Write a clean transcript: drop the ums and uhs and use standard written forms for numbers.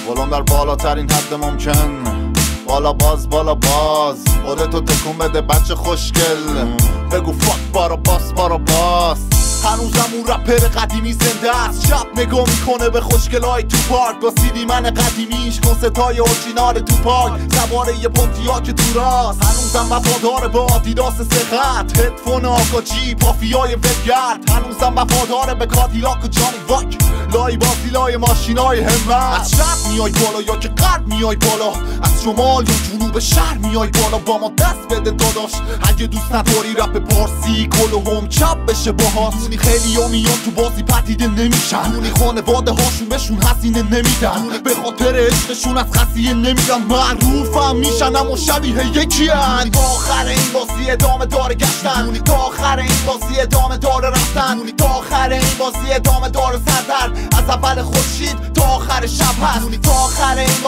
ولم در بالاترین حد ممکن. بالا باز خودتو تکون بده بچه خوشگل. بگو فاک بارا باس. هنوزم اون رپر قدیمی زنده است. شب نگاه میکنه به خوشگلای تو پارک با سیدی من قدیمیش، کنستای اورجینال تو پارک، سواره یه پونتیاک تو راست. هنوزم وفادار به آدیداس سخت، هدفون آکاجی پافیای ولگرد. هنوزم وفادار به کادیلاک و جانی واک، لای بازی لای ماشینای همت. از شب میای بالا یا که غرب میای بالا، از شمال یا جنوب شهر میای بالا. با ما دست بده داداش اگه دوست نداری رپ پارسی کل هم چپ بشه باهات. دونی خیلی ها میان تو بازی پدیده نمیشن، دونی خانواده هاشون بهشون هزینه نمیدن، به خاطر عشقشون از خسیه نمیرن. معروفم میشن اما شبیه یکی هن. تا آخر این بازی ادامه داره گشتن، دونی تا آخر این بازی ادامه داره رفتن، دونی تا آخر این بازی ادامه داره سردر. از اول خورشید تا آخر شب هست، دونی تا آخر این بازی